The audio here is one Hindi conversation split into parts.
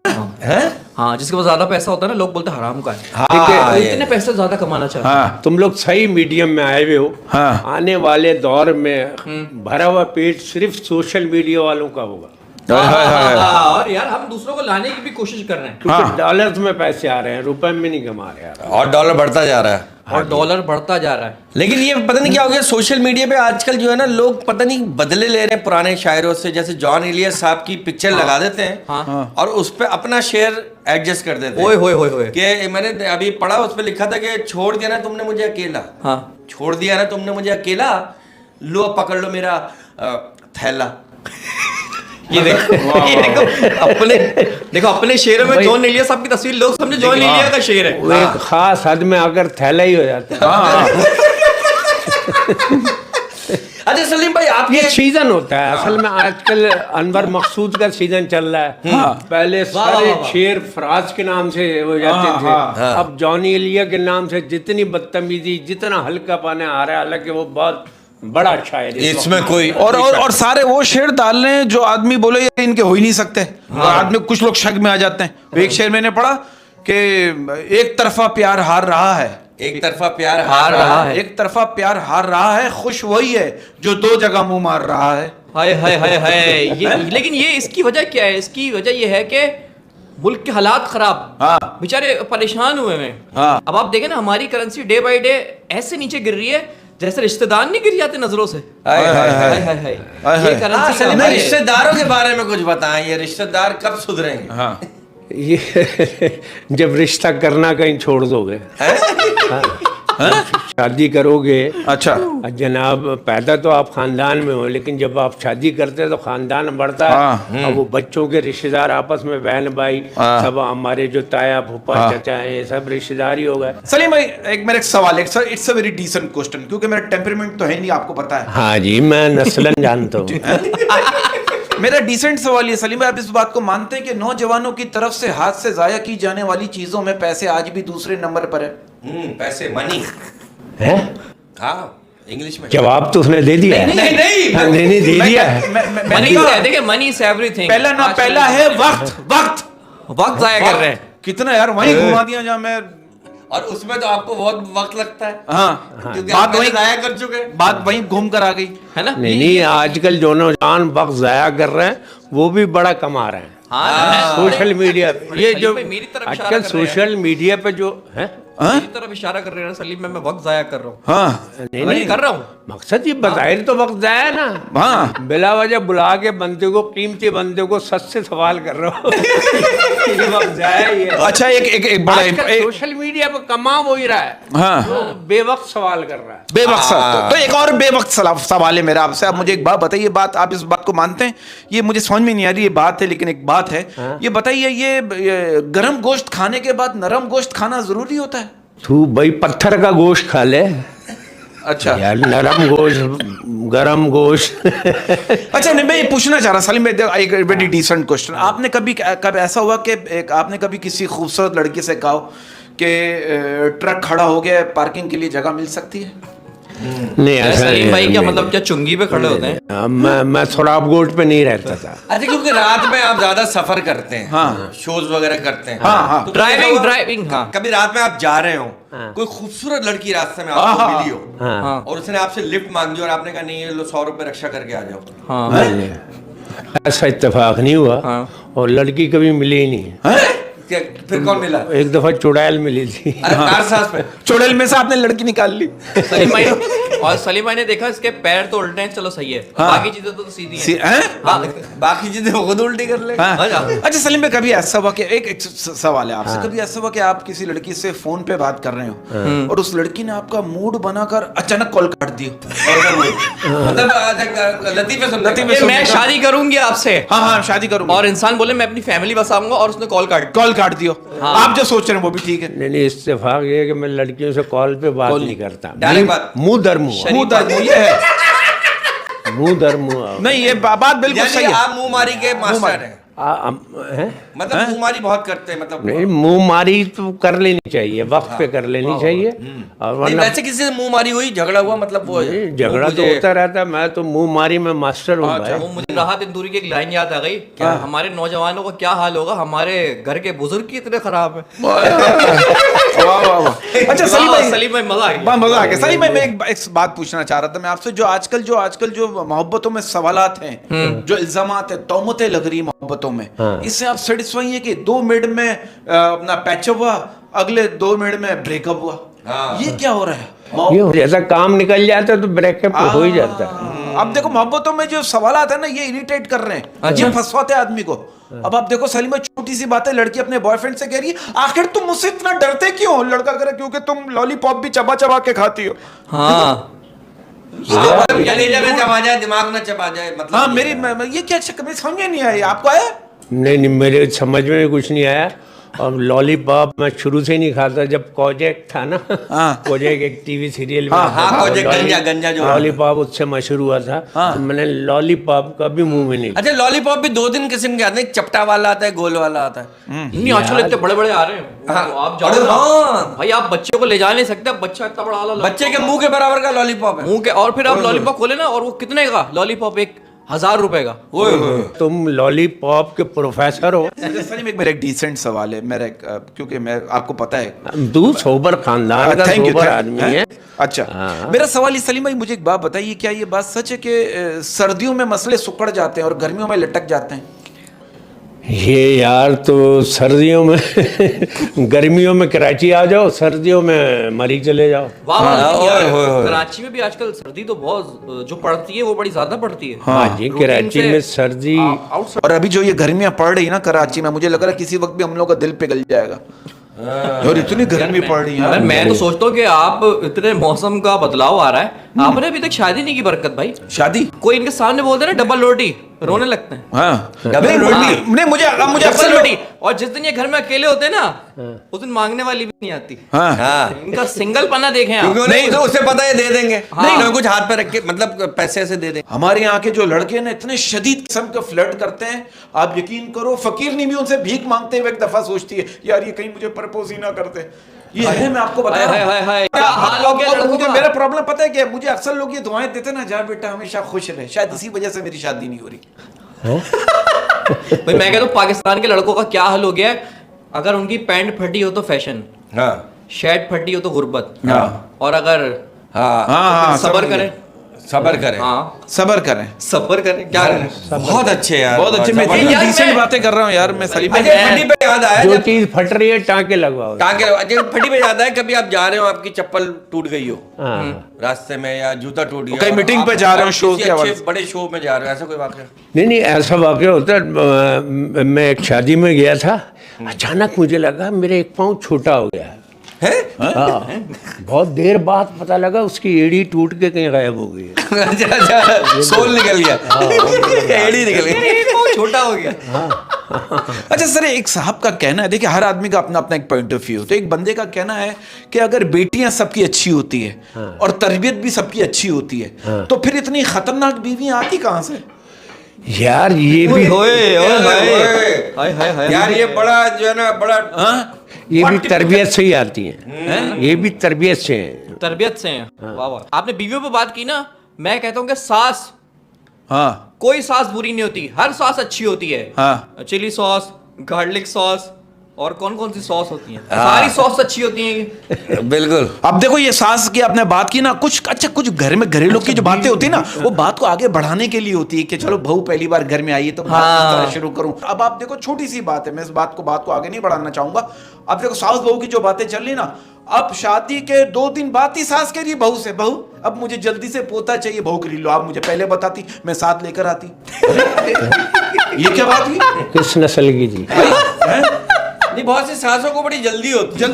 है। हाँ, जिसके पास ज्यादा पैसा होता है ना, लोग बोलते हैं हराम का है। हाँ, इतने पैसे ज्यादा कमाना चाहते हैं। हाँ तुम लोग सही मीडियम में आए हुए हो। हाँ। आने वाले दौर में भरा हुआ पेट सिर्फ सोशल मीडिया वालों का होगा, और यार हम दूसरों को लाने की भी कोशिश कर रहे हैं, क्योंकि डॉलर्स में पैसे आ रहे हैं, रुपए में नहीं कमा रहे यार। और डॉलर बढ़ता जा रहा है। और डॉलर बढ़ता जा रहा है। लेकिन ये पता नहीं क्या हो गया सोशल मीडिया पे आजकल जो है ना, लोग पता नहीं बदले ले रहे हैं पुराने शायरों से। जैसे जॉन इलियस साहब की पिक्चर लगा देते हैं हाँ। और उस पे अपना शेयर एडजस्ट कर देते ओए हैं होए होए होए। कि मैंने अभी पढ़ा, उस पे लिखा था कि छोड़ दिया ना तुमने मुझे अकेला, हाँ। छोड़ दिया ना तुमने मुझे अकेला, लो पकड़ लो मेरा थैला। ये देखो अपने शेर में जॉन इलियस साहब की तस्वीर, लोग समझे जॉन इलियस का शेर है। वो एक खास हद में आकर थैला ही हो जाता है। अच्छा सलीम भाई, आप ये सीजन होता है असल में। आजकल अनवर मकसूद का सीजन चल रहा है। पहले सारे शेर फराज के नाम से हो जाते थे, अब जॉनी एलिया के नाम से जितनी बदतमीजी, जितना हल्का पाने आ रहा है, हालांकि वो बहुत बड़ा शायर है। इसमें कोई और सारे वो शेर डाल रहे हैं जो आदमी बोले ये इनके हो ही नहीं सकते। आदमी कुछ लोग शक में आ जाते हैं। एक शेर मैंने पढ़ा कि एक तरफा प्यार हार रहा है, एक तरफा प्यार हार रहा है, एक तरफा प्यार हार रहा है, खुश वही है जो दो जगह मुंह मार रहा है। हाय हाय हाय हाय। लेकिन ये इसकी वजह क्या है? इसकी वजह ये है कि मुल्क के हालात खराब, हाँ। बेचारे परेशान हुए हैं। हाँ। अब आप देखें ना, हमारी करेंसी डे बाय डे ऐसे नीचे गिर रही है जैसे रिश्तेदार नहीं गिर जाते नजरों से। हाय हाय हाय। हाय हाय हाय। ये करेंसी सलीम का भाई, है। रिश्तेदारों के बारे में कुछ बताएं, ये रिश्तेदार कब सुधरेंगे? हाँ। ये जब रिश्ता करना कहीं छोड़ दोगे, शादी करोगे। अच्छा। जनाब पैदा तो आप खानदान में हो, लेकिन जब आप शादी करते हैं तो खानदान बढ़ता है। और वो बच्चों के रिश्तेदार आपस में बहन भाई सब, हमारे जो ताया फूफा चाचा हैं, ये सब रिश्तेदार ही हो गए। सलीम भाई, एक मेरा एक सवाल है sir, it's a very decent question, क्योंकि मेरा टेम्परामेंट तो है नहीं, आपको पता है। हाँ जी, मैं नस्लन जानता हूँ। मेरा डिसेंट सवाल ये सलीम भाई, आप इस बात को मानते हैं कि नौजवानों की तरफ से हाथ से जाया की जाने वाली चीजों में पैसे आज भी दूसरे नंबर पर है? पैसे, मनी। है? हाँ, इंग्लिश में जवाब तो उसने दे दिया है। नहीं दे दिया है। मनी से, देखिए मनी इज एवरीथिंग। पहला है वक्त। वक्त जाया कर रहे हैं। कितना यार वहीं घुमा दिया जहाँ मैं, और उसमें तो आपको बहुत वक्त लगता है। हाँ, क्योंकि बात आप वहीं जाया कर चुके। बात वहीं घूम कर आ गई है ना? नहीं, आजकल जो नौजवान वक्त जाया कर रहे हैं वो भी बड़ा कमा रहे हैं। हाँ, सोशल मीडिया पे ये जो सलीम भाई मेरी तरफ इशारा आजकल कर रहे हैं। सोशल मीडिया पे जो है, मेरी तरफ इशारा कर रहे हैं सलीम, मैं वक्त जाया कर रहा हूँ। हाँ नहीं कर रहा हूँ। मकसद ये बज़ाहिर तो वक्त जाया है ना। हाँ। बिला वजह बुला के बंदे को, कीमती बंदे को सच से सवाल कर रहा हो। ये वक्त जाया ही है। अच्छा, एक बड़ा सोशल मीडिया पे कमा वो ही रहा है। हाँ, वो बेवक्त सवाल कर रहा है। बेवक्त। तो एक और बेवक्त सवाल है मेरा आपसे। आप मुझे एक बात बताइए, बात आप इस बात को मानते हैं? ये मुझे समझ में नहीं आ रही ये बात है, लेकिन एक बात है। ये बताइए, ये गरम गोश्त खाने के बाद नरम गोश्त खाना जरूरी होता है? तू भाई पत्थर का गोश्त खा ले। अच्छा यार, नरम गोश्त, गरम गोश्त। अच्छा, नहीं मैं ये पूछना चाह रहा सलीम भाई, एक वेरी डिसेंट क्वेश्चन। आपने कभी ऐसा हुआ कि आपने कभी किसी खूबसूरत लड़की से कहा कि ट्रक खड़ा हो गया, पार्किंग के लिए जगह मिल सकती है? नहीं, ऐसा सलीम भाई क्या नहीं। मतलब, क्या चुंगी पे खड़े होते हैं? मैं थोड़ा गोट पे नहीं रहता था। अच्छा, क्योंकि रात में आप ज्यादा सफर करते हैं, हाँ, शोज वगैरह करते हैं। हाँ। तो ड्राइविंग। हाँ, कभी रात में आप जा रहे हो, कोई खूबसूरत लड़की रास्ते में आपको मिली हो, हाँ। और उसने आपसे लिफ्ट मांगी और आपने कहा नहीं, ये लो 100 रुपए रक्षा करके आ जाओ। हाँ। ऐसा इत्तेफाक नहीं हुआ। और लड़की कभी मिली ही नहीं। फिर कौन मिला? एक दफा चुड़ैल मिली थी। अरे कार सांस पे चुड़ैल में से आपने लड़की निकाल ली। सलीम भाई, और सलीम भाई ने देखा इसके पैर तो उल्टे हैं, चलो सही है, बाकी चीजें तो सीधी हैं। हाँ, बाकी चीजें खुद उल्टी कर ले। अच्छा सलीम भाई, कभी ऐसा हुआ कि एक सवाल है आपसे, कभी ऐसा हुआ कि आप किसी लड़की से फोन पे बात कर रहे हो और उस लड़की ने आपका मूड बनाकर अचानक कॉल काट दी? मतलब लतीफे सुन, मैं शादी करूंगी आपसे। हाँ, शादी करूंगा, और इंसान बोले मैं अपनी फैमिली बसाऊंगा, और उसने कॉल काट दियो। आप जो सोच रहे हैं वो भी ठीक है। नहीं, इत्तेफाक ये है कि मैं लड़कियों से कॉल पे बात नहीं करता। डायरेक्ट बात, मुंह दर मुंह ये है। मुंह दर मुंह। नहीं, ये बात बिल्कुल सही है। आप मुंह मारी के मास्टर हैं। मतलब मुंहमारी बहुत करते हैं, मतलब नहीं, मुंह मारी तो कर लेनी चाहिए, वक्त पे कर लेनी चाहिए। और नहीं, वरना वैसे किसी से मुंहमारी हुई, झगड़ा हुआ, मतलब वो झगड़ा तो होता रहता है। मैं तो मुंह मारी में मास्टर हूँ भाई। वो मुझे राहत इंदौरी की एक लाइन याद आ गई, क्या हमारे नौजवानों का क्या हाल होगा, हमारे घर के बुजुर्ग की इतने खराब है। वाह वाह वाह। अच्छा सलीम भाई, सलीम भाई मजा आ गया। मजा आ गया। सलीम भाई, मैं एक बात पूछना चाह रहा था मैं आपसे, जो आजकल जो मोहब्बतों में सवालात हैं, जो इल्जामात है, तोहमतें लग रही मोहब्बतों में, इससे आप सेटिस्फाई है कि 2 मिनट में अपना पैचअप हुआ, अगले 2 मिनट में ब्रेकअप हुआ, ये क्या हो रहा है? ये जैसा काम निकल जाता है तो ब्रेकअप हो ही जाता है। अब देखो मोहब्बतों में जो सवालात है ना, ये इरिटेट कर रहे हैं, ये फंसवाते हैं आदमी को। अब आप देखो सलीम भाई, छोटी सी बात है, लड़की अपने बॉयफ्रेंड से कह रही है, आखिर तुम मुझसे इतना डरते क्यों? लड़का कह रहा क्योंकि तुम लॉलीपॉप भी चबा चबा के खाती हो। हाँ कलेजा में चबा जाए, दिमाग में चबा जाए, मतलब हाँ मेरी ये क्या चक्कर, समझ में नहीं आया, आपको आया? नहीं, मेरे समझ में कुछ नहीं आया। और लॉलीपॉप मैं शुरू से नहीं खाता। जब कोजेक था ना, कोजेक एक टीवी सीरियल में, कोजेक गंजा जो लॉलीपॉप उससे मशहूर हुआ था, तो मैंने लॉलीपॉप का भी मुंह में नहीं। अच्छा, लॉलीपॉप भी 2-3 किस्म के आते हैं, एक चपटा वाला आता है, गोल वाला आता है। नहीं आजकल इतने बड़े बड़े आ रहे हैं, तो आप जाओ ना भाई, आप बच्चे को ले जा नहीं सकते, बच्चा इतना बड़ा वाला बच्चे के मुंह के बराबर का लॉलीपॉप है, मुंह के। और फिर आप लॉलीपॉप खोले ना, और वो कितने का लॉलीपॉप, 1000 रुपए का। तुम लॉलीपॉप के प्रोफेसर हो। सलीम एक मेरा एक डिसेंट सवाल है, मेरा क्योंकि मैं आपको पता है तू सोबर खानदान का सोबर आदमी है। अच्छा, मेरा सवाल ये सलीम भाई, मुझे एक बात बताइए, क्या ये बात सच है कि सर्दियों में मसले सुकड़ जाते हैं और गर्मियों में लटक जाते हैं? ये यार तो सर्दियों में गर्मियों में कराची आ जाओ, सर्दियों में मरी चले जाओ। कराची में भी आजकल सर्दी तो बहुत जो पड़ती है वो बड़ी ज्यादा पड़ती है। हाँ जी, कराची में सर्दी। और अभी जो ये गर्मियां पड़ रही है ना कराची में, मुझे लग रहा है किसी वक्त भी हम लोग का दिल पिघल जाएगा और इतनी गर्मी पड़ रही है। मैं तो सोचता हूँ कि आप इतने मौसम का बदलाव आ रहा है, आपने अभी तक शादी नहीं की बरकत भाई। शादी कोई इनके सामने बोलते हैं ना डबल रोटी, रोने लगते हैं। हाँ, नहीं, मुझे डबल अक्सर रोटी। और जिस दिन ये घर में अकेले होते हैं ना, उस दिन मांगने वाली भी नहीं आती। हाँ, इनका सिंगल पना देखें आप। क्योंकि नहीं तो उसे पता है दे देंगे, नहीं कुछ हाथ पे रख के, मतलब पैसे से दे देंगे। हमारे यहाँ के जो लड़के हैं ना, इतने शदीद किस्म के फ्लर्ट करते हैं, आप यकीन करो फकीर नहीं भी उनसे भीख मांगते हुए एक दफा सोचती है, यार ये कहीं मुझे प्रपोज ही ना करते। ये है, मैं आपको बता रहा हूँ। मेरा प्रॉब्लम पता है क्या, मुझे अक्सर लोग ये दुआएं देते ना, जा बेटा हमेशा खुश रहे, शायद इसी वजह से मेरी शादी नहीं हो रही। भाई मैं कहता हूँ पाकिस्तान के लड़कों का क्या हाल हो गया है, अगर उनकी पैंट फटी हो तो फैशन, शर्ट फटी हो तो गुर्बत, और अगर सबर करें, सबर करें, सबर करें, सबर करें, क्या करें। बहुत अच्छे यार, बहुत अच्छे। मैं डिसेंट बातें कर रहा हूँ यार। मैं सलीम फटी पे याद आया, जो चीज फट रही है टाँके लगवाओ। फटी पे याद आया, कभी आप जा रहे हो, आपकी चप्पल टूट गई हो रास्ते में, या जूता टूट गया, कहीं मीटिंग पे जा रहे हो, शो के अच्छे बड़े शो में जा रहे हो, ऐसा कोई वाकया? नहीं, ऐसा वाकया होता है। मैं एक शादी में गया था, अचानक मुझे लगा मेरे एक पाँव छोटा हो गया है। बहुत देर बाद पता लगा उसकी एड़ी टूट के कहीं गायब हो गई है। अच्छा, सोल निकल गया, एड़ी निकल गई, छोटा हो गया। अच्छा सर, एक साहब का कहना है, देखिए हर आदमी का अपना अपना एक पॉइंट ऑफ व्यू, तो एक बंदे का कहना है कि अगर बेटियां सबकी अच्छी होती है और तरबियत भी सबकी अच्छी होती है, तो फिर इतनी खतरनाक बीवियां आती कहां से? यार ये भी यार ये बड़ा जो है ना, बड़ा ये भी तरबियत से ही आती हैं। ये भी तरबियत से हैं, तरबियत से हैं। वाह वाह। आपने बीवियों पे बात की ना, मैं कहता हूँ कि सास, कोई सास बुरी नहीं होती, हर सास अच्छी होती है। चिली सॉस, गार्लिक सॉस, और कौन कौन सी सॉस होती हैं, सारी सॉस अच्छी होती हैं। बिल्कुल। अब देखो ये सास की आपने बात की ना, कुछ अच्छा कुछ घर में घरेलू की जो बातें होती है ना, वो बात को आगे बढ़ाने के लिए होती है कि चलो बहू पहली बार घर में आई है तो बात शुरू करूं। अब आप देखो छोटी सी बात है, मैं इस बात को आगे नहीं बढ़ाना चाहूंगा। अब देखो सास बहू की जो बातें चल रही ना, अब शादी के 2 दिन बाद ही सास कह रही बहू से, बहू अब मुझे जल्दी से पोता चाहिए, बहू कह लो आप मुझे पहले बताती, मैं साथ लेकर आती। ये क्या बात हुई? किस नस्ल की जी? नहीं, बहुत सी सासों को बड़ी जल्दी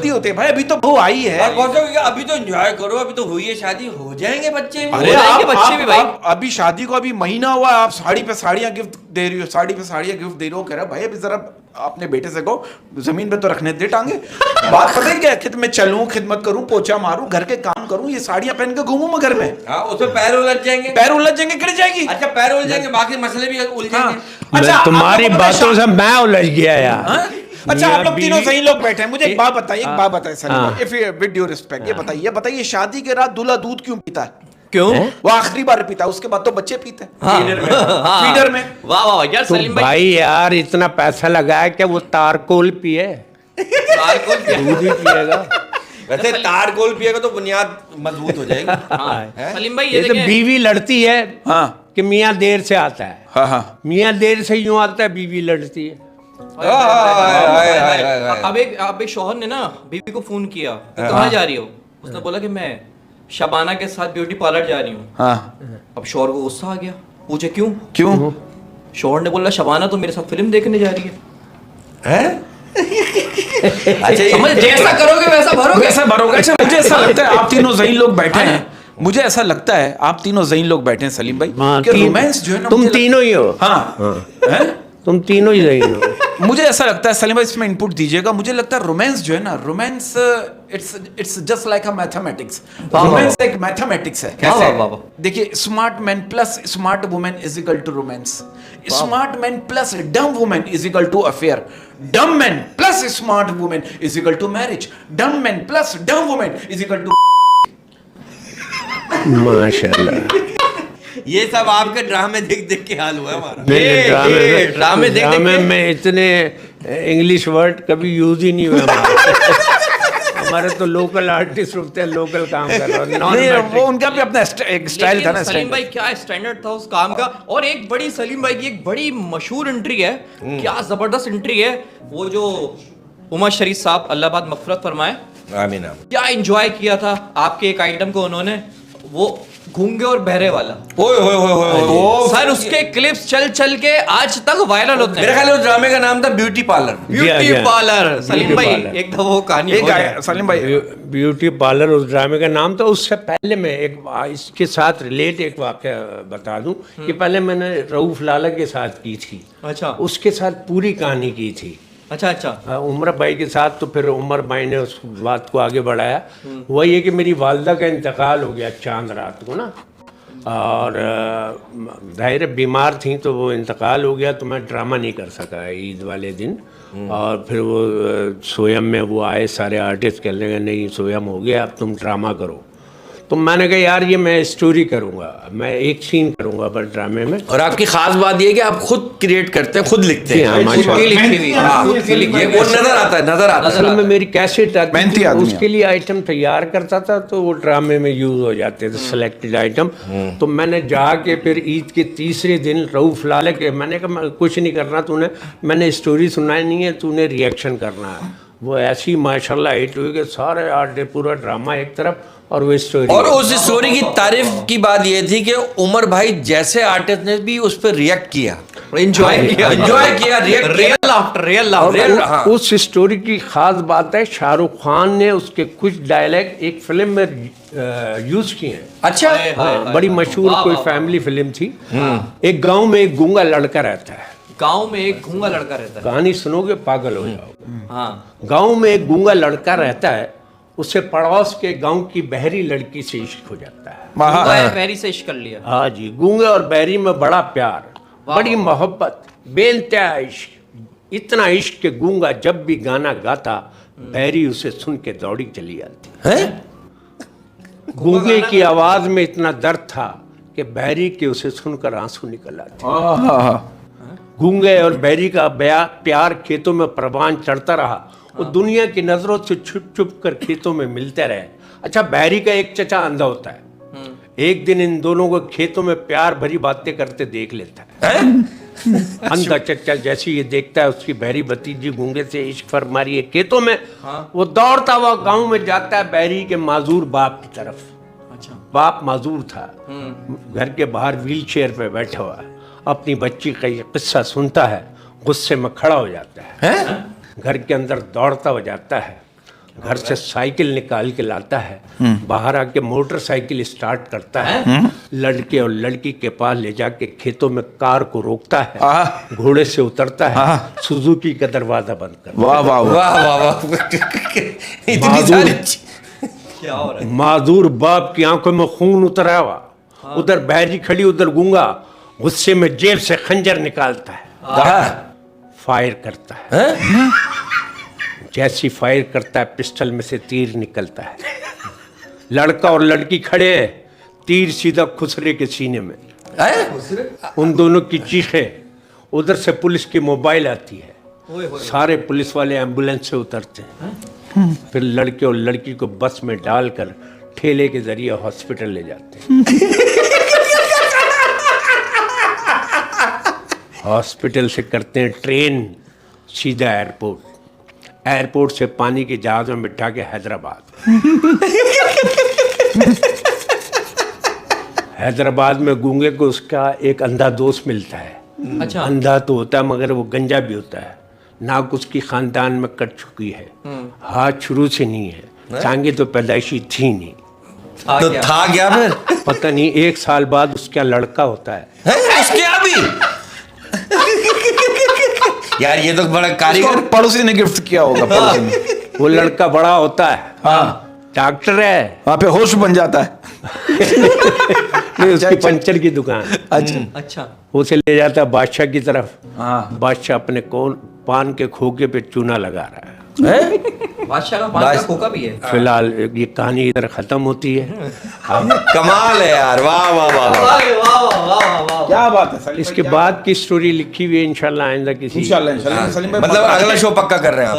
होते हैं भाई, अभी तो बहू आई है। और बहुत से कि अभी तो एंजॉय करो, अभी तो हुई है शादी, हो जाएंगे बच्चे भी। अरे जाएंगे आप, बच्चे भी भाई। आप अभी शादी को अभी महीना हुआ, आप साड़ी पे साड़ियां गिफ्ट दे रही हो, साड़ी पे साड़ियां गिफ्ट दे रहे हो। कह रहा भाई अभी जरा अपने बेटे से कहो जमीन पे तो रखने दे टांगे। बात पता है क्या, खिद में चलूं, खिदमत करूं, पोछा मारूं, घर के काम करूं, ये साड़ियां पहन के घूमूं मैं घर में। हाँ, उसमें पैर उलझ जाएंगे, गिर जाएगी। अच्छा पैर उलझ जाएंगे, बाकी मसले भी उलझेंगे। अच्छा, तुम्हारी बातों से मैं उलझ गया यार। अच्छा, आप लोग तीनों सही लोग बैठे हैं, मुझे एक बात बताइए, हाँ। इफ विद ड्यू रिस्पेक्ट, ये बताइए शादी के रात दूल्हा दूध क्यों पीता है? क्यों? वो आखिरी बार पीता है, उसके बाद तो बच्चे पीते हैं फीडर में। वाह वाह यार तो सलीम भाई। भाई यार इतना पैसा लगाया क्या वो तारकोल पिए, दूध ही पिएगा। वैसे तारकोल पिएगा तो बुनियाद मजबूत हो जाएगी। हाँ, सलीम भाई ये ये तो देखें, बीवी लड़ती है हाँ कि मियाँ देर से आता है, हाँ मियाँ देर से यूं आता है, बीवी लड़ती है। अब एक शौहर ने ना बीवी को फोन किया कि कहाँ जा रही हो? उसने बोला कि मैं शबाना के साथ ब्यूटी पार्लर जा रही हूँ। हाँ। अब शौहर को गुस्सा आ गया, पूछे क्यों? क्यों? शौहर ने बोला शबाना तो मेरे साथ फिल्म देखने जा रही है। अच्छा, समझ, जैसा करोगे वैसा भरोगे। कैसे भरोगे? अच्छा, मुझे ऐसा लगता है आप तीनों ज़हीन लोग बैठे हैं, मुझे ऐसा लगता है आप तीनों ज़हीन लोग बैठे हैं सलीम भाई, हाँ, कि रोमांस जो है ना, तुम तीनों ही हो। हाँ हैं? तुम तीनों ही सही हो। मुझे ऐसा लगता है सलीम भाई, इसमें इनपुट दीजिएगा, मुझे लगता है रोमांस जो है ना, romance it's just like a mathematics. Romance एक मैथमेटिक्स है। कैसे? वाह, वाह। देखिए, smart man plus smart women is equal to romance, smart man plus dumb women is equal to affair, dumb man plus smart women is equal to marriage, dumb man plus dumb women is equal to. माशाल्लाह। ये सब आपके ड्रामे देख देख के हाल हुआ है हमारा। ड्रामे देख देख के। में इतने इंग्लिश वर्ड कभी यूज ही नहीं हुए हमारे तो लोकल आर्टिस्ट होते हैं, लोकल काम कर रहे हैं। नहीं, वो उनका भी अपना एक स्टाइल था ना। सलीम भाई क्या स्टैंडर्ड था उस काम का। और एक बड़ी सलीम भाई की एक बड़ी मशहूर एंट्री है, क्या जबरदस्त एंट्री है, वो जो उमर शरीफ साहब अल्लाह पाक मगफरत फरमाए, आमीन। क्या एंजॉय किया था आपके एक आइटम को उन्होंने, वो गूंगे और बहरे वाला। ओए होए होए होए होए। सर उसके क्लिप्स चल चल के आज तक वायरल होते मेरे हैं। ख्याल में उस ड्रामे का नाम था beauty parlour. Beauty parlour. Salim भाई एक दफा वो कहानी हो जाए। सलीम भाई, ब्यूटी पार्लर उस ड्रामे का नाम था। उससे पहले मैं एक इसके साथ रिलेट एक वाक़या बता दूं कि पहले मैंने रऊफ लाला के साथ की थी। अच्छा उसके साथ पूरी कहानी की थी। अच्छा उमर भाई के साथ, तो फिर उमर भाई ने उस बात को आगे बढ़ाया। वही है कि मेरी वालदा का इंतकाल हो गया चांद रात को ना, और जाहिर बीमार थी तो वो इंतकाल हो गया, तो मैं ड्रामा नहीं कर सका ईद वाले दिन। और फिर वो सोयम में वो आए सारे आर्टिस्ट, कहने लगे नहीं सोयम हो गया, अब तुम ड्रामा करो। तो मैंने कहा यार ये मैं स्टोरी करूँगा, मैं एक सीन करूँगा बस ड्रामे में। और आपकी खास बात ये है कि आप खुद क्रिएट करते हैं, खुद लिखते हैं। हाँ, खुद की लिखी हुई। खुद की लिखी हुई। वो नजर आता है। असल में मेरी कैसेट आती मेहनती थी, आदमी है। उसके लिए आइटम तैयार करता था, तो वो ड्रामे में यूज हो जाते थे सिलेक्टेड आइटम। तो मैंने जाके फिर ईद के तीसरे दिन रऊफ लाले के, मैंने कहा मैं कुछ नहीं करना, तूने मैंने स्टोरी सुनाई नहीं है, तूने रिएक्शन करना है। वो ऐसी माशाल्लाह हिट हुई कि सारे आर्ट पूरा ड्रामा एक तरफ और वो स्टोरी। और उस स्टोरी की तारीफ की बात ये थी कि उमर भाई जैसे आर्टिस्ट ने भी उस पर रिएक्ट किया, एंजॉय किया, रियल लाफ्टर। हाँ। उस स्टोरी की खास बात है, शाहरुख खान ने उसके कुछ डायलॉग एक फिल्म में यूज किए हैं। अच्छा। हाँ, बड़ी मशहूर कोई फैमिली फिल्म थी। एक गांव में एक गूंगा लड़का रहता है। गांव में एक गूंगा लड़का रहता है। कहानी सुनोगे पागल हो जाओगे। हाँ। गांव में एक गूंगा लड़का रहता है, उससे पड़ोस के गांव की बहरी लड़की से इश्क हो जाता है। गूंगा बहरी से इश्क कर लिया। हाँ जी, गूंगे और बहरी में बड़ा प्यार, बड़ी मोहब्बत, बेइंतहा इश्क। इतना इश्क के गूंगा जब भी गाना गाता, बहरी उसे सुन के दौड़ी चली आती है। गूंगे की आवाज में इतना दर्द था कि बहरी के उसे सुनकर आंसू निकल आते। गूंगे और बहरी का प्यार खेतों में परवान चढ़ता रहा। वो दुनिया की नजरों से छुप छुप कर खेतों में मिलते रहे। अच्छा, बहरी का एक चचा अंधा होता है। एक दिन इन दोनों को खेतों में प्यार भरी बातें करते देख लेता है। अंधा चचा जैसे ये देखता है उसकी बहरी भतीजी गूंगे से इश्क फरमा रही है खेतों में, वो दौड़ता हुआ गांव में जाता है बहरी के माजूर बाप की तरफ। अच्छा। बाप माजूर था, घर के बाहर व्हील चेयर पे बैठा हुआ है, अपनी बच्ची का ये किस्सा सुनता है, गुस्से में खड़ा हो जाता है। घर के अंदर दौड़ता हो जाता है, घर से साइकिल निकाल के लाता है, बाहर आके मोटरसाइकिल स्टार्ट करता है, लड़के और लड़की के पास ले जाके खेतों में कार को रोकता है, घोड़े से उतरता है, सुजुकी का दरवाजा बंद करता है। वाह वाह वाह वाह वाह वाह इतनी सारी क्या हो रहा है? माजूर बाप की आंखों में खून उतरा हुआ, उधर बहरी खड़ी, उधर गूंगा, गुस्से में जेब से खंजर निकालता है, फायर करता है। जैसी फायर करता है पिस्टल में से तीर निकलता है, लड़का और लड़की खड़े हैं, तीर सीधा खुसरे के सीने में, उन दोनों की चीखें, उधर से पुलिस की मोबाइल आती है, सारे पुलिस वाले एम्बुलेंस से उतरते हैं, फिर लड़के और लड़की को बस में डालकर ठेले के जरिए हॉस्पिटल ले जाते हैं। हॉस्पिटल से करते हैं ट्रेन सीधा एयरपोर्ट, एयरपोर्ट से पानी के जहाज में बिठा के हैदराबाद। हैदराबाद में गूंगे को उसका एक अंधा दोस्त मिलता है। अच्छा। अंधा तो होता है मगर वो गंजा भी होता है, नाक उसकी खानदान में कट चुकी है, हाथ शुरू से नहीं है, टांगे तो पैदाइशी थी नहीं। तो था क्या फिर? पता नहीं, 1 साल बाद उसका लड़का होता है। उसके अभी यार ये तो बड़ा कारीगर। पड़ोसी ने गिफ्ट किया होगा, पड़ोसी ने। वो लड़का बड़ा होता है, डॉक्टर है, वहाँ पे होश बन जाता है। नहीं, उसकी पंचर की दुकान। अच्छा। उसे ले जाता है बादशाह की तरफ, बादशाह अपने पान के खोखे पे चूना लगा रहा है। बादशाह का पान का खोखा भी है। फिलहाल ये कहानी इधर खत्म होती है। कमाल है यार, वाह वाह वाह वाह। अरे वाह वाह वाह वाह। क्या बात है सलीम इसके बाद की स्टोरी लिखी हुई है, इंशाल्लाह आइंदा किसी इंशाल्लाह सलीम भाई, मतलब अगला शो पक्का कर रहे हैं आप?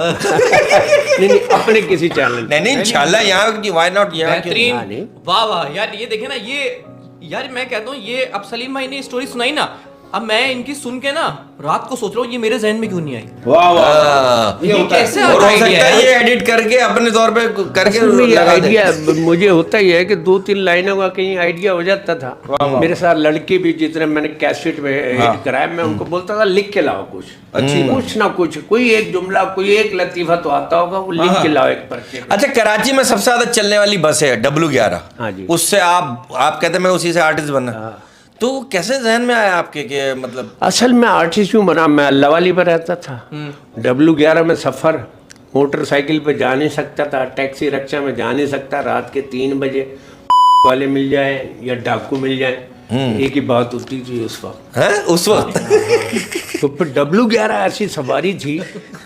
नहीं, अपने किसी चैनल। नहीं इंशाल्लाह, यहाँ व्हाई नॉट, यहाँ बेहतरीन। वाह वाह यार, ये देखे ना, ये यार मैं कहता हूँ, ये अब सलीम भाई ने स्टोरी सुनाई ना, अब मैं इनकी सुन के ना रात को सोच रहा हूँ ये मेरे जहन में क्यों नहीं आई। वाह वाह, ये कैसे और हो आइडिया सकता है है? ये एडिट करके अपने तौर पे करके असल में ये लगा दे। आइडिया मुझे होता ही है कि 2-3 लाइनों का कहीं आइडिया हो जाता था। मेरे साथ लड़के भी जितने मैंने कैसेट में एडिट कराया, मैं उनको बोलता था लिख के लाओ कुछ, कुछ ना कुछ, कोई एक जुमला, कोई एक लतीफा तो आता होगा, वो लिख के लाओ एक पर्चे। अच्छा, कराची में सबसे ज्यादा चलने वाली बस है W11। हाँ जी। उससे आप कहते हैं मैं उसी से आर्टिस्ट बनना, तो कैसे जहन में आया आपके कि मतलब? असल में आर्टिस्ट क्यों बना, मैं अल्लाह वाली पर रहता था। W11 में सफ़र, मोटरसाइकिल पे जा नहीं सकता था, टैक्सी रिक्शा में जा नहीं सकता, रात के 3 बजे वाले मिल जाए या डाकू मिल जाए, एक ही बात होती थी उस वक्त। है उस वक्त? तो फिर W11 ऐसी सवारी थी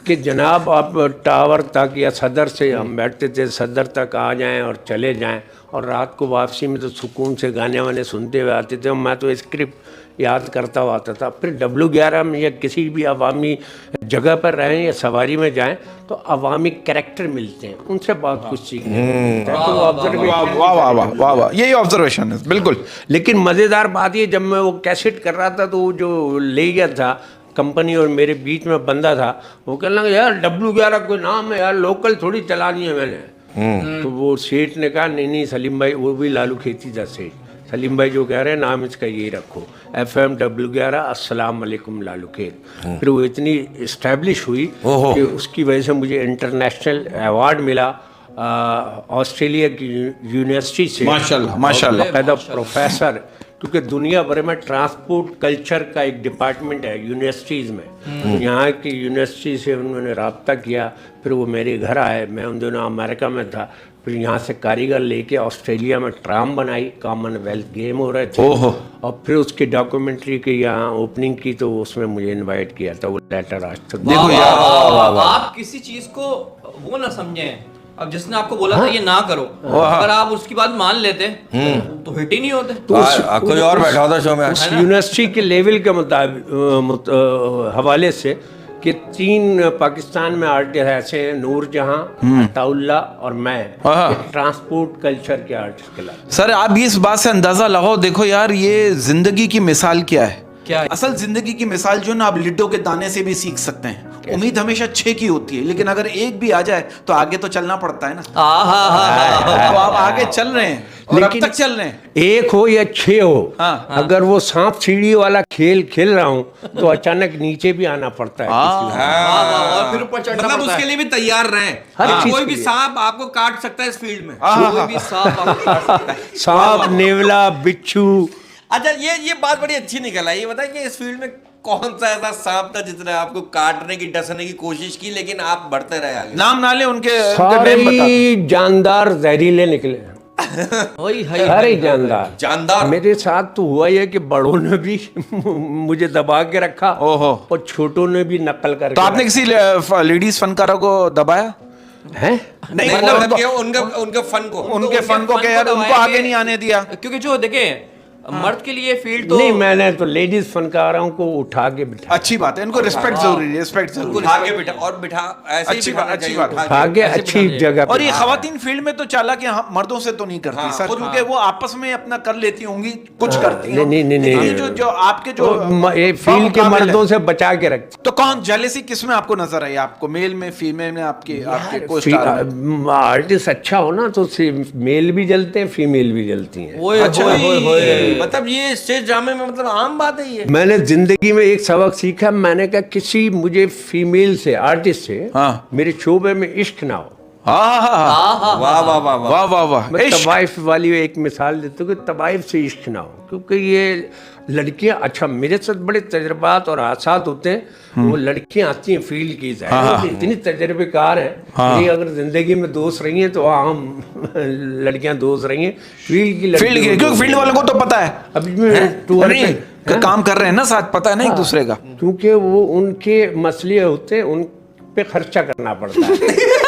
कि जनाब आप टावर तक या सदर से, हम बैठते थे सदर तक आ जाएं और चले जाएं, और रात को वापसी में तो सुकून से गाने वाने सुनते हुए आते थे। मैं तो स्क्रिप्ट याद करता हुआ आता था। फिर W11 में या किसी भी अवामी जगह पर रहें या सवारी में जाएं तो अवामी कैरेक्टर मिलते हैं, उनसे बहुत कुछ सीखते हैं। तो ऑब्जर्वेशन, वाह वाह वाह वाह वाह, यही ऑब्जर्वेशन है बिल्कुल। लेकिन मज़ेदार बात ये, जब मैं वो कैसेट कर रहा था तो वो जो ले गया था कंपनी और मेरे बीच में बंदा था, वो कहने लगा यार W11 कोई नाम है यार, लोकल थोड़ी चलानी है मैंने। तो वो सेठ ने कहा नहीं सलीम भाई, वो भी लालू खेती था सेठ, सलीम भाई जो कह रहे हैं नाम इसका यही रखो, FM W11 अस्सलाम वालेकुम लालू खेत। फिर वो इतनी इस्टेब्लिश हुई कि उसकी वजह से मुझे इंटरनेशनल अवार्ड मिला ऑस्ट्रेलिया की यूनिवर्सिटी से, माशाल्लाह माशाल्लाह, बाकायदा प्रोफेसर, क्योंकि दुनिया भर में ट्रांसपोर्ट कल्चर का एक डिपार्टमेंट है यूनिवर्सिटीज़ में। यहाँ की यूनिवर्सिटी से उन्होंने रब्ता किया, फिर वो मेरे घर आए, मैं उन दिनों अमेरिका में था, फिर यहाँ से कारीगर लेके ऑस्ट्रेलिया में ट्राम बनाई, कॉमनवेल्थ गेम हो रहे थे, और फिर उसकी डॉक्यूमेंट्री की यहाँ ओपनिंग की, तो उसमें मुझे इनवाइट किया था। वो लेटर आज तक देखो यार, आप किसी चीज को वो ना समझें, अब जिसने आपको बोला था ये ना करो, अगर आप उसकी बात मान लेते तो हिट ही नहीं होते। तो कोई और बैठा होता शो में। उस यूनिवर्सिटी के लेवल के मुताबिक हवाले से कि 3 पाकिस्तान में आर्टिस्ट ऐसे हैं, नूरजहां, अताउल्ला और मैं, ट्रांसपोर्ट कल्चर के आर्टिस्ट कहलाते। सर आप भी इस बात से अंदाजा लगाओ, देखो यार ये जिंदगी की मिसाल क्या है। क्या है? असल जिंदगी की मिसाल जो ना आप लिड्डो के दाने से भी सीख सकते हैं, उम्मीद हमेशा 6 की होती है, लेकिन अगर एक भी आ जाए तो आगे तो चलना पड़ता है ना। तो आप आगे चल रहे हैं और अब तक चल रहे हैं। एक हो या 6 हो, हाँ। अगर वो सांप सीढ़ी वाला खेल खेल रहा हूँ तो अचानक नीचे भी आना पड़ता है किसी को। और फिर ऊपर चढ़ना मतलब पड़ता उसके है। लिए भी तैयार रहें। हर चीज कोई के भी लिए। सांप आपको काट सकता है इस फील्ड में। कोई भी सांप आपको काट सकता है। सांप, नेवला, बिच्छू। अच्छा, ये बात बड़ी अच्छी निकल आई। ये बताइए कि इस फील्ड में कौन सा ऐसा सांप था जिसने आपको काटने की, डसने की कोशिश की, लेकिन आप बढ़ते रहे आगे? नाम ना ले, उनके नेम सारे बता ही जानदार जहरीले निकले, वही है। सारे ही जानदार। जानदार। मेरे साथ तो हुआ ये कि बड़ों ने भी मुझे दबा के रखा, ओहो। और छोटों ने भी नकल करके तो आपने किसी लेडीज फनकारों को दबाया? हैं? नहीं, मतलब कि उनके फन को, उनके फन को क्या यार, उनको आगे नहीं आने दिया? क्योंकि जो देखें मर्द के लिए फील्ड तो नहीं, मैंने तो लेडीज फनकारों को उठा के बिठा, अच्छी बात है, इनको रिस्पेक्ट जरूरी है, रिस्पेक्ट उनको जरूरी उठा के बिठा और बिठा ऐसे ही अच्छी बिठाना बात, अच्छी चाहिए, बात। उठा के। उठा के अच्छी जगह है। और पे। ये खवातीन फील्ड में तो चालाकी मर्दों से तो नहीं करती हाँ, सर, खुद क्योंकि वो आपस में अपना कर लेती होंगी, कुछ करती नहीं, नहीं, नहीं, लेकिन नहीं। ये जो आपके जो ये फील्ड के मुकाबले मर्दों से बचा के रखते। तो कौन जेलेसी किस में आपको नजर आई? आपको मेल में, फीमेल में, आपके को-स्टार में? आर्टिस्ट अच्छा हो ना तो मेल भी जलते हैं, फीमेल भी जलती हैं। ओए अच्छा, होए होए। मतलब ये स्टेज ड्रामे में मतलब आम बात है ये। मैंने जिंदगी में एक सबक सीखा, मैंने कहा किसी मुझे फीमेल से, आर्टिस्ट से हाँ। मेरे शोबे में इश्क ना हो। वाह वाह वाह वाह वाह। वाह वाह वाह। मैं इश्क। तवाइफ वाली एक मिसाल देता हूँ कि तवाइफ से इश्क ना हो, क्योंकि ये लड़कियां, अच्छा मेरे साथ बड़े तजर्बात और हादसात होते हैं, वो लड़कियां आती हैं फील्ड की, वो इतनी तजर्बेकार हैं कि अगर जिंदगी में दोस्त रही हैं तो आम लड़कियां दोस्त रही हैं, फील्ड की फील्ड लड़कियां क्योंकि फील्ड वालों को तो पता है, अभी मैं टूर नहीं, पे काम कर रहे हैं ना साथ, पता है ना एक दूसरे का। क्योंकि वो उनके मसले होते हैं, उन पे खर्चा करना पड़ता है।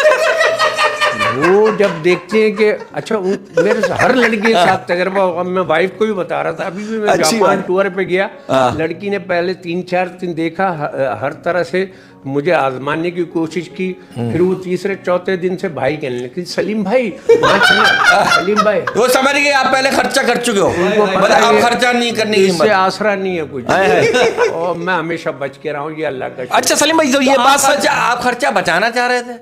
वो जब देखते हैं कि अच्छा मेरे से हर लड़की के साथ तजर्बा होगा, मैं वाइफ को भी बता रहा था, अभी भी मैं अच्छी जापान बात। टूर पे गया, लड़की ने पहले 3-4 दिन देखा, हर तरह से मुझे आजमाने की कोशिश की, फिर वो तीसरे चौथे दिन से भाई कहने लगी, सलीम भाई वहाँ चलो, सलीम भाई। वो समझ गए आप पहले खर्चा कर चुके हो, उनको पता मतलब है आप कि खर्चा नहीं करने की इससे हिम्मत। आसरा नहीं है कुछ, और मैं हमेशा बच के रहा हूँ, ये अल्लाह का शुक्र। अच्छा सलीम भाई, तो ये बात सच। आप खर्चा बचाना चाह रहे थे?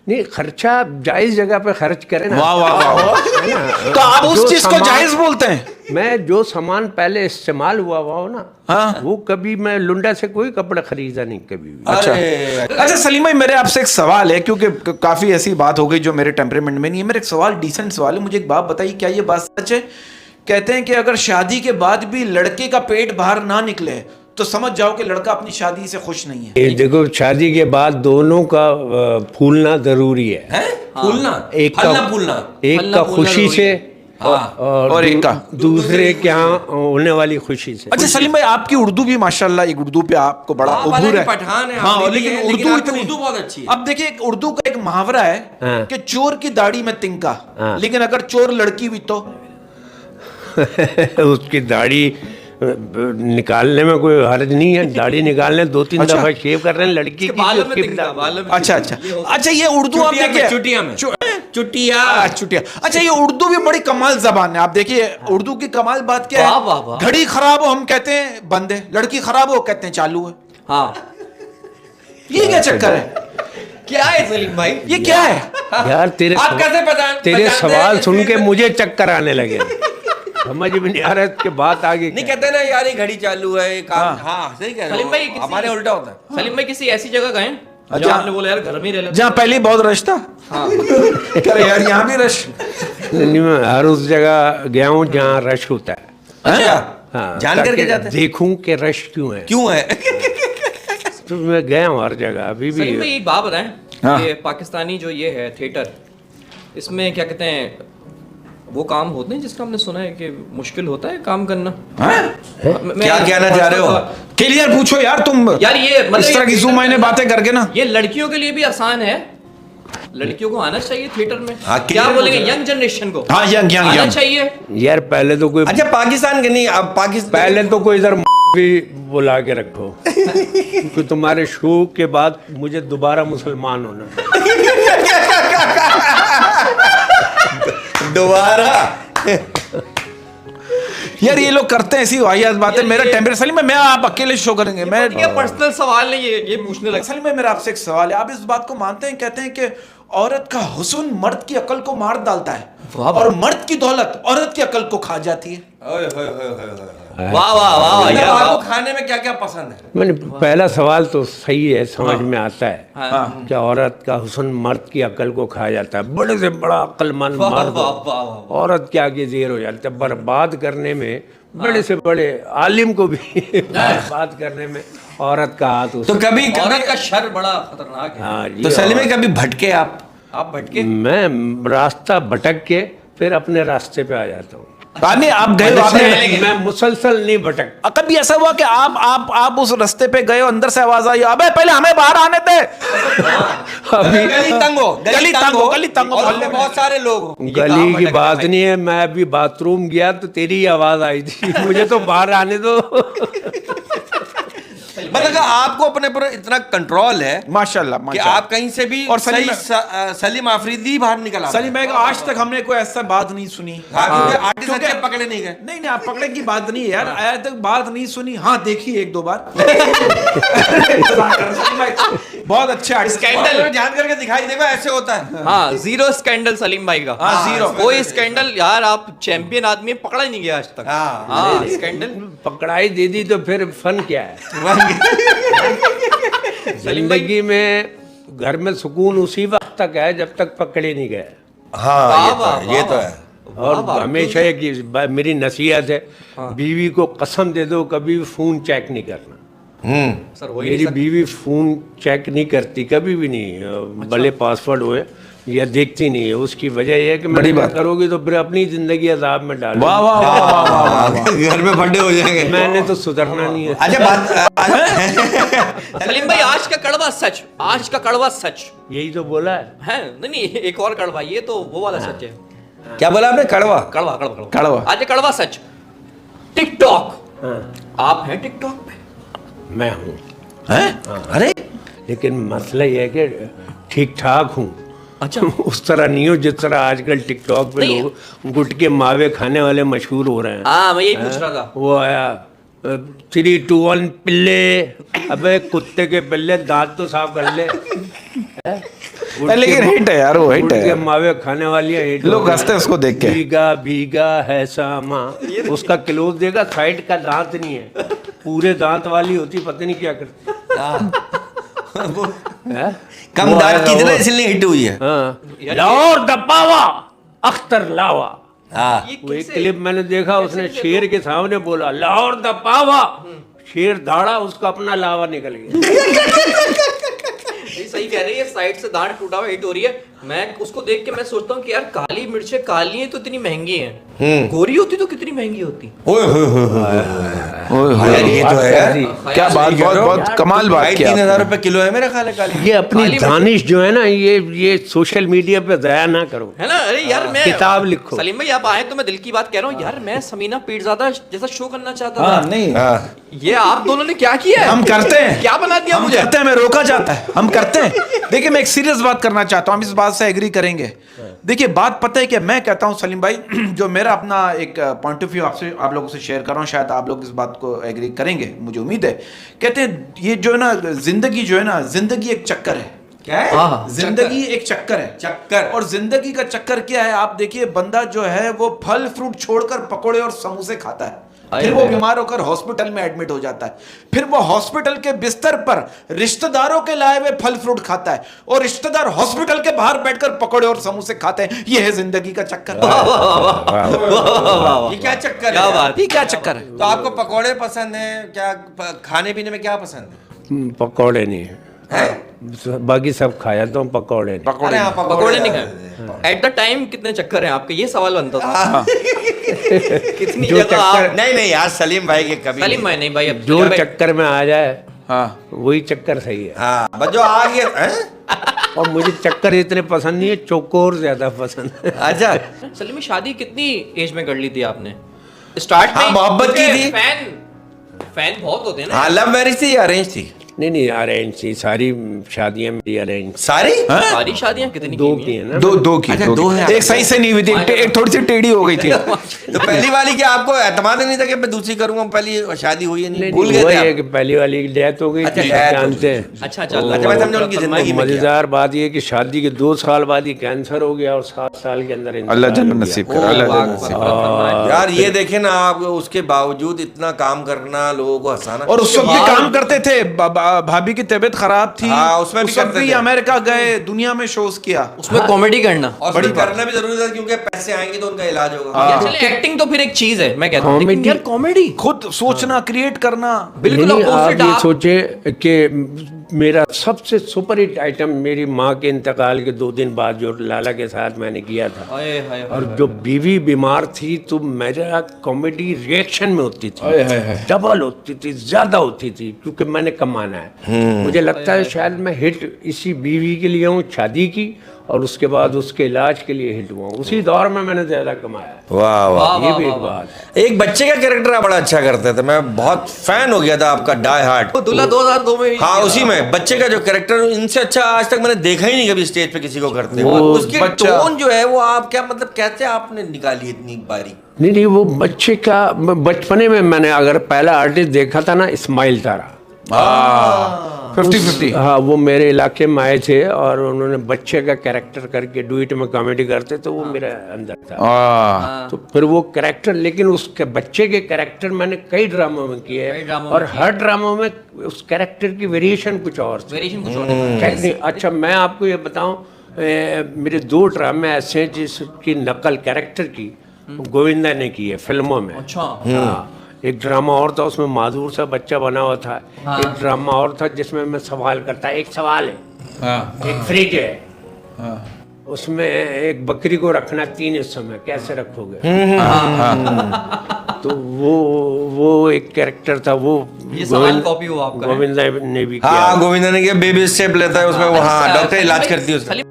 नहीं, खर्चा जायज जगह पे खर्च करें ना। वाह वाह वाह। तो आप उस जो चीज को सामान- जायज बोलते हैं? मैं जो सामान पहले इस्तेमाल हुआ हो ना, हाँ। वो कभी मैं लुंडा से कोई कपड़ा खरीदा नहीं कभी भी। अच्छा अरे, अच्छा सलीम भाई, मेरे आपसे एक सवाल है, क्योंकि काफी ऐसी बात हो गई जो मेरे टेम्परेमेंट में नहीं है। मेरा एक सवाल, डिसेंट सवाल है, मुझे एक बात बताइए, क्या ये बात सच है? कहते हैं कि अगर शादी के बाद भी लड़के का पेट बाहर ना निकले तो समझ जाओ कि लड़का अपनी शादी से खुश नहीं है। ये देखो, शादी के बाद दोनों का फूलना जरूरी है। हैं? फूलना, एक फलना का फूलना। एक फलना का फूलना खुशी जरूरी से है। और एक का दूसरे के यहाँ होने वाली खुशी से। अच्छा सलीम भाई, आपकी उर्दू भी माशाल्लाह, एक उर्दू पे आपको बड़ा आप उबूर हालांकि है। पठान है, हाँ, आप भी लेकिन हैं, उर्दू आपकी इतनी उर्दू बहुत अच्छी है। अब देखिए, एक उर्दू का एक मुहावरा है हाँ। कि चोर की दाढ़ी में तिनका, हाँ। लेकिन अगर चोर लड़की हुई तो उसकी दाढ़ी निकालने में कोई हर्ज नहीं है, दाढ़ी निकालने 2-3 अच्छा। दफा शेव कर रहे हैं लड़की की, बालों में उसकी तिनका, बालों में अच्छा तिनका। अच्छा ये हो अच्छा, ये उर्दू आप चुटिया में, देखिए, चुटिया में। चुटिया। चुटिया। अच्छा, ये उर्दू भी बड़ी कमाल जबान है। आप देखिए उर्दू की कमाल बात क्या वाह, वाह, है, वाह। घड़ी खराब हो हम कहते हैं बंद है, लड़की खराब हो कहते हैं चालू है। हाँ, ये क्या चक्कर है? क्या है सलीम भाई? ये क्या है? यार तेरे आप कैसे तेरे पहचानते सवाल हैं सुन इस के फील्ड मुझे चक्कर आने लगे, समझ में नहीं आ रहा है कि बात आगे नहीं क्या है। कहते ना यार, ये घड़ी चालू है, काम। हाँ सही कह रहे सलीम भाई, हो, किसी- हमारे उल्टा होता है। सलीम भाई किसी ऐसी जगह गए अच्छा। जहाँ आपने बोला यार घर में ही रह लेते जहाँ पहले बहुत रश था। अरे यार, यहाँ भी रश। नहीं, मैं हर उस जगह गया हूँ जहाँ रश होता है। अच्छा, हाँ, जान करके ताकि जाते हैं? देखूं कि रश क्यों है। क्यों है? तो मैं गया हूँ हर जगह, अभी सलीम भाई भी। एक बात बताएं हाँ। कि पाकिस्तानी जो ये है थिएटर, इसमें क्या कहते हैं वो काम होते हैं जिसका हमने सुना है कि मुश्किल होता है काम करना। क्या कहना चाह रहे हो? क्लियर पूछो यार तुम, यार ये मतलब इस तरह की ये जूम मैंने बातें करके ना। ये लड़कियों के लिए भी आसान है, लड़कियों को आना चाहिए थिएटर में। हाँ, क्या clear बोलेंगे बोल रहे यंग जनरेशन को? हाँ, यंग आना चाहिए। यार पहले तो कोई, अच्छा, पाकिस्तान के नहीं, अब पाकिस्तान पहले तो कोई इधर भी बुला के रखो, क्योंकि तुम्हारे शो के बाद मुझे दोबारा मुसलमान होना दोबारा। यार ये लोग करते हैं ऐसी वाहियात बातें। मेरा टेम्परेचर सलीम में, मैं आप अकेले शो करेंगे, मैं पर्सनल सवाल नहीं, ये पूछने लगा। सलीम में मेरा आपसे एक सवाल है, आप इस बात को मानते हैं, कहते हैं कि औरत का हुस्न मर्द की अकल को मार डालता है और मर्द की दौलत औरत की अकल को खा जाती है? वाह वाह वाह यार, आपको खाने में क्या क्या पसंद है? मैंने पहला सवाल तो सही है, समझ में आता है कि औरत का हुस्न मर्द की अकल को खा जाता है। बड़े से बड़ा अक्लमंद मर्द औरत के आगे जेर हो जाता है। बर्बाद करने में बड़े से बड़े आलिम को भी बर्बाद करने में औरत का हाथ तो कभी औरत का शर बड़ा खतरनाक है। हाँ जी। तो सलीम में कभी भटके आप भटके? मैं रास्ता भटक के फिर अपने रास्ते पे आ जाता हूँ। नहीं, आप गए हो, आपने मैं मुसलसल नहीं भटक। कभी ऐसा हुआ कि आप उस रास्ते पे गए हो, अंदर से आवाज आई, अबे पहले हमें बाहर आने दे। अभी गली तंग हो, मोहल्ले में बहुत सारे लोग हो। गली की बात नहीं है, मैं अभी बाथरूम गया तो तेरी ही आवाज आई थी, मुझे तो बाहर आने दो। मतलब आपको अपने पर इतना कंट्रोल है माशाल्लाह कि आप कहीं से भी और सही सलीम आफरीदी बाहर निकल आते हैं। सलीम भाई आज तक हमने कोई ऐसा बात नहीं सुनी। आर्टिस्ट अच्छे पकड़े नहीं गए। नहीं आप पकड़े की बात नहीं है यार, आज तक बात नहीं सुनी। हाँ देखी एक दो बार। बहुत अच्छे आर्टिस्ट, स्कैंडल ध्यान करके दिखाई देगा, ऐसे होता है। हाँ, जीरो स्कैंडल सलीम भाई का। हाँ, जीरो। कोई स्कैंडल यार, आप चैंपियन आदमी हैं, पकड़ा ही नहीं गया आज तक। हाँ, स्कैंडल पकड़ाई दे दी तो फिर फन क्या है? जिंदगी में घर में सुकून उसी वक्त तक है जब तक पकड़े नहीं गए। हाँ ये तो है। और हमेशा एक मेरी नसीहत है, बीवी को कसम दे दो कभी भी फोन चेक नहीं करना। सर वही मेरी बीवी फोन चेक नहीं करती कभी भी नहीं, भले पासवर्ड हुए या देखती नहीं है। उसकी वजह यह है कि मैं बात करोगी तो फिर अपनी जिंदगी अजाब में डाल। वाह वाह वाह, घर में फंडे हो जाएंगे। मैंने तो सुधरना नहीं है। अच्छा बात सलीम भाई, आज का कड़वा सच, आज का कड़वा सच यही तो बोला है। नहीं, एक और कड़वा, ये तो वो वाला सच है। क्या बोला आपने? कड़वा कड़वा कड़वा कड़वा। आज कड़वा सच। टिकटॉक, आप हैं टिकटॉक पे? मैं हूँ, अरे लेकिन मसला ये है कि ठीक ठाक हूँ। अच्छा। उस तरह नहीं हो जिस तरह आजकल टिकटॉक पे नहीं। लोग गुटके मावे खाने वाले मशहूर हो रहे हैं। हाँ, मैं यही पूछ रहा था। वो आया 3, 2, 1 पिल्ले। अबे कुत्ते के पिल्ले, दांत तो साफ कर ले। लेकिन हिट है यार, वो हिट गुटके है। मावे खाने वाली है, हिट लोग हंसते हैं उसको देख के। भीगा भीगा है सामा, उसका क्लोज देगा, साइड का दांत नहीं है, पूरे दांत वाली होती, पता नहीं क्या करती। कम दांत कितने इसलिए हिट हुई है। लाहौर दबावा अख्तर लावा। हाँ वो एक क्लिप मैंने देखा, उसने शेर के सामने बोला लाहौर दबावा, शेर दाड़ा, उसका अपना लावा निकल गया। सही कह रही है, साइड से दांत टूटा हुआ हिट हो रही है। मैं उसको देख के मैं सोचता हूँ कि यार काली मिर्चें काली हैं तो इतनी महंगी हैं, गोरी होती तो कितनी महंगी होती। यार ये तो है यार। क्या बात, बहुत बहुत कमाल बात किया। 3,000 रुपए किलो है मेरा खाले काली। ये अपनी दानिश जो है ना, ये सोशल मीडिया पे दया ना करो, है ना। अरे यार, मैं किताब लिखो। सलीम भाई आप आए तो मैं दिल की बात कह रहा हूँ यार, मैं समीना पीरज़ादा जैसा शो करना चाहता था। हाँ नहीं, ये आप दोनों ने क्या किया है? हम करते हैं। क्या बना दिया हम मुझे? करते हैं, मैं रोका जाता है, हम करते हैं। देखिए मैं एक सीरियस बात करना चाहता हूँ, हम इस बात से एग्री करेंगे। देखिए बात पता है कि मैं कहता हूँ सलीम भाई, जो मेरा अपना एक पॉइंट ऑफ व्यू आप लोगों से शेयर कर रहा हूँ, शायद आप लोग इस बात को एग्री करेंगे, मुझे उम्मीद है। कहते हैं ये जो है ना, जिंदगी जो है ना, जिंदगी एक चक्कर है। क्या है? जिंदगी एक चक्कर है, चक्कर। और जिंदगी का चक्कर क्या है? आप देखिए बंदा जो है वो फल फ्रूट छोड़कर पकोड़े और समोसे खाता है, फिर वो बीमार होकर हॉस्पिटल में एडमिट हो जाता है, फिर वो हॉस्पिटल के बिस्तर पर रिश्तेदारों के लाए हुए फल फ्रूट खाता है, और रिश्तेदार हॉस्पिटल के बाहर बैठकर पकोड़े और समोसे खाते हैं। ये है जिंदगी का चक्कर। ये क्या चक्कर है? क्या बात? ये क्या चक्कर है? तो आपको पकोड़े पसंद है क्या? खाने पीने में क्या पसंद है? पकौड़े नहीं है, बाकी सब खाया तो पकौड़े नहीं। अरे हाँ, पकोड़े नहीं खाए। एट द टाइम कितने चक्कर हैं आपके, ये सवाल बनता था। कितनी जो जगह आप? चक्कर, नहीं यार, सलीम भाई के कभी सलीम भाई नहीं भाई, अब जो चक्कर में आ जाए हाँ वही चक्कर सही है। हाँ बस जो आ गया। और मुझे चक्कर इतने पसंद नहीं है, चौकोर ज्यादा पसंद है। अच्छा सलीम, शादी कितनी एज में कर ली थी आपने? स्टार्ट में हाँ, मोहब्बत की थी। फैन बहुत होते हैं ना। हाँ, लव मैरिज थी या अरेंज थी? नहीं अरेंज थी सारी शादियां मेरी अरेंज। सारी सारी शादियां कितनी दो की की है ना। दो की अच्छा, दो दो की। है। एक सही से नहीं हुई थी, एक थोड़ी सी टेढ़ी हो गई थी। तो पहली वाली क्या आपको एतमाद नहीं था कि मैं दूसरी करूंगा, पहली शादी हुई है नहीं, भूल नहीं गए वही थे है आप? कि पहली वाली की डेथ हो गई अच्छा, थी, death हो जानते गई। हैं। अच्छा अच्छा, मैं समझा उनकी जिंदगी में क्या? मजेदार बात ये कि शादी के 2 साल बाद ही कैंसर हो गया और 7 साल के अंदर इंतकाल अल्लाह हो जन्नत गया। नसीब करे, अल्लाह जन्नत नसीब करे। यार ये देखे ना आप, उसके बावजूद इतना काम करना, लोगों को हंसाना, और उस वक्त भी काम करते थे। भाभी की तबीयत खराब थी, हाँ, उसमें भी उस वक्त करते भी थे। अमेरिका गए, दुनिया में शोज किया। उसमें कॉमेडी करना और बड़ी करना भी जरूरी था क्योंकि पैसे आएंगे तो उनका इलाज होगा। चलिए एक्टिंग तो फिर एक चीज है, मैं कहता हूँ, लेकिन Comedy- यार कॉमेडी खुद सोचना, क्रिएट करना। बिल्कुल नहीं, आप ऑपोजिट। ये आप सोचे कि मेरा सबसे सुपर हिट आइटम मेरी माँ के इंतकाल के 2 दिन बाद जो लाला के साथ मैंने किया था, हाय हाय और जो बीवी बीमार थी तो मेरा कॉमेडी रिएक्शन में होती थी, डबल होती थी, ज्यादा होती थी, क्योंकि मैंने कमाना है। मुझे लगता है शायद मैं हिट इसी बीवी के लिए हूँ, शादी की, और उसके बाद उसके इलाज के लिए हिट हुआ। उसी दौर में मैंने ज्यादा कमाया। वाह वाह। ये भी एक बात है। एक बच्चे का कैरेक्टर आप बड़ा अच्छा करते थे, मैं बहुत फैन हो गया था आपका, डाई हार्ट। वो दुल्हा 2002 में ही हाँ, किया। उसी में बच्चे का जो कैरेक्टर, इनसे अच्छा आज तक मैंने देखा ही नहीं कभी स्टेज पे किसी को करते वो हुए। उसकी बच्चा- टोन जो है वो आप क्या मतलब कैसे आपने निकाली इतनी बारी? नहीं वो बच्चे का बचपने में मैंने अगर पहला आर्टिस्ट देखा था ना, इस्माइल तारा, 50-50। हाँ, वो मेरे इलाके में आए थे और उन्होंने बच्चे का कैरेक्टर करके डुएट में कॉमेडी करते, तो वो मेरे अंदर था। तो फिर वो कैरेक्टर, लेकिन उस बच्चे के कैरेक्टर मैंने कई ड्रामों में किए कई हैं, ड्रामों और में हर ड्रामों में उस कैरेक्टर की वेरिएशन कुछ और थी। वेरिएशन कुछ और है। नहीं, अच्छा मैं आपको ये बताऊं, मेरे 2 ड्रामे ऐसे हैं जिसकी नकल कैरेक्टर की गोविंदा ने की है फिल्मों में। अच्छा हाँ, एक ड्रामा और था उसमें माधुर सा बच्चा बना हुआ था। एक ड्रामा और था जिसमें मैं सवाल करता, एक सवाल है, एक फ्रिज है, उसमें एक बकरी को रखना 3 हिस्सों में, कैसे रखोगे? तो वो एक कैरेक्टर था, वो ये सवाल कॉपी हुआ आपका है? गोविंदा ने भी किया। हाँ, गोविंदा ने किया, बेबी स्टेप लेता है उसमें, वो हाँ डॉक्टर इलाज करती है उसका। खाली